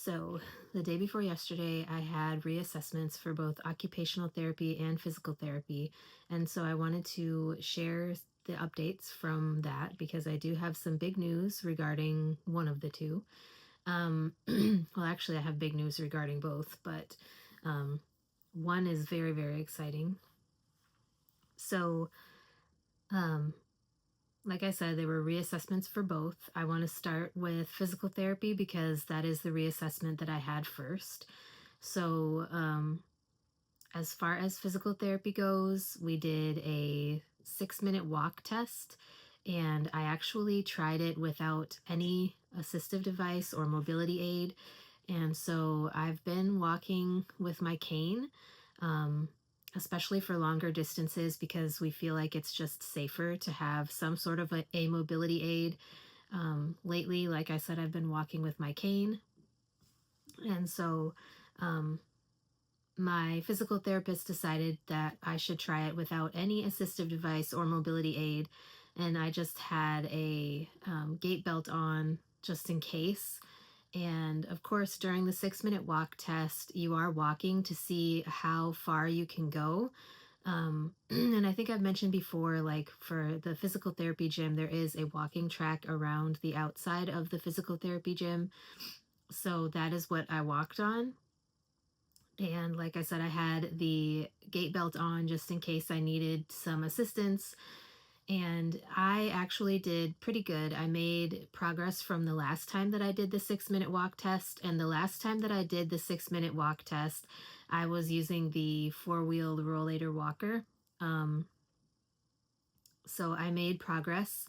So, the day before yesterday, I had reassessments for both occupational therapy and physical therapy. And so, I wanted to share the updates from that because I do have some big news regarding one of the two. Well, actually, I have big news regarding both, but um, one is very, very exciting. So, um, like I said, there were reassessments for both. I want to start with physical therapy because that is the reassessment that I had first. So, as far as physical therapy goes, we did a 6-minute walk test, and I actually tried it without any assistive device or mobility aid. And so I've been walking with my cane, um, especially for longer distances because we feel like it's just safer to have some sort of a mobility aid. Lately, like I said, I've been walking with my cane. And so, um, my physical therapist decided that I should try it without any assistive device or mobility aid. And I just had a gait belt on just in case. And of course, during the 6-minute walk test, you are walking to see how far you can go. And I think I've mentioned before, like for the physical therapy gym, there is a walking track around the outside of the physical therapy gym. So that is what I walked on. And like I said, I had the gait belt on just in case I needed some assistance. And I actually did pretty good. I made progress from the last time that I did the 6-minute walk test. And the last time that I did the 6-minute walk test, I was using the four-wheel rollator walker. Um, so I made progress.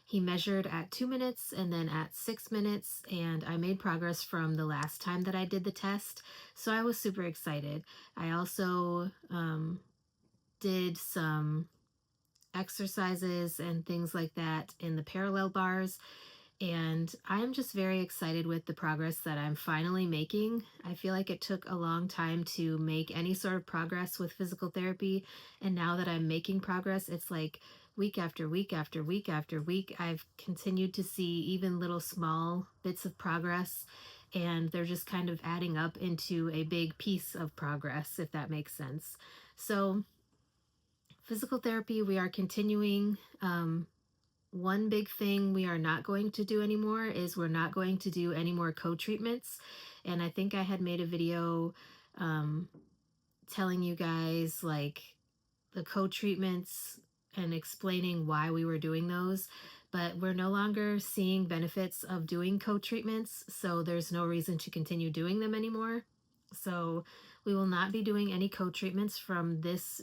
He measured at 2 minutes and then at 6 minutes, and I made progress from the last time that I did the test. So I was super excited. I also did some exercises and things like that in the parallel bars. And I am just very excited with the progress that I'm finally making. I feel like it took a long time to make any sort of progress with physical therapy. And now that I'm making progress, it's like week after week after week after week, I've continued to see even little small bits of progress. And they're just kind of adding up into a big piece of progress, if that makes sense. So, physical therapy, we are continuing. One big thing we are not going to do anymore is we're not going to do any more co-treatments. And I think I had made a video um, telling you guys like the co-treatments and explaining why we were doing those. But we're no longer seeing benefits of doing co-treatments, so there's no reason to continue doing them anymore. So we will not be doing any co-treatments from this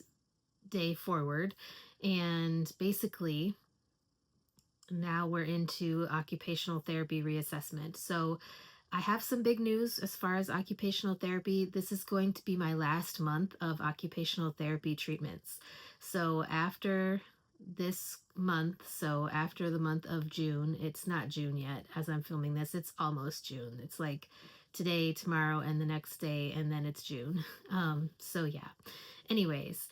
day forward. And basically, now we're into occupational therapy reassessment. So I have some big news as far as occupational therapy. This is going to be my last month of occupational therapy treatments. So after this month, so after the month of June, it's not June yet as I'm filming this, it's almost June. It's like today, tomorrow, and the next day, and then it's June. So yeah. Anyways,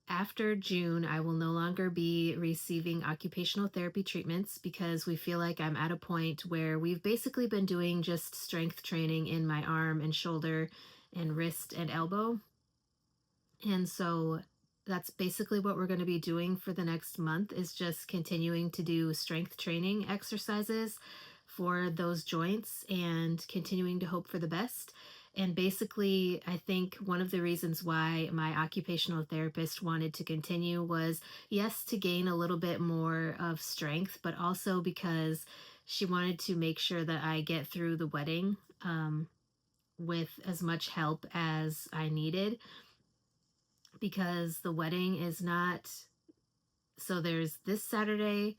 after June, I will no longer be receiving occupational therapy treatments because we feel like I'm at a point where we've basically been doing just strength training in my arm and shoulder and wrist and elbow. And so that's basically what we're going to be doing for the next month is just continuing to do strength training exercises for those joints and continuing to hope for the best. And basically, I think one of the reasons why my occupational therapist wanted to continue was, yes, to gain a little bit more of strength, but also because she wanted to make sure that I get through the wedding with as much help as I needed, because the wedding is not, so there's this Saturday,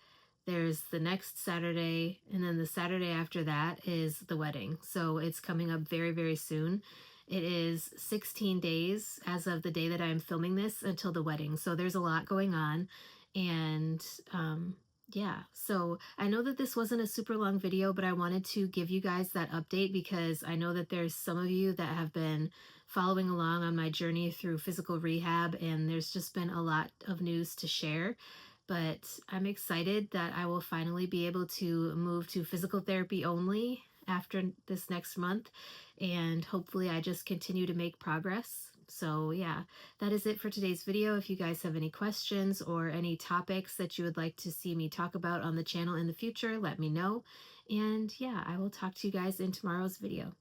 there's the next Saturday, and then the Saturday after that is the wedding. So it's coming up very, very soon. It is 16 days as of the day that I'm filming this until the wedding. So there's a lot going on. And yeah, so I know that this wasn't a super long video, but I wanted to give you guys that update because I know that there's some of you that have been following along on my journey through physical rehab, and there's just been a lot of news to share. But I'm excited that I will finally be able to move to physical therapy only after this next month, and hopefully I just continue to make progress. So yeah, that is it for today's video. If you guys have any questions or any topics that you would like to see me talk about on the channel in the future, let me know. And yeah, I will talk to you guys in tomorrow's video.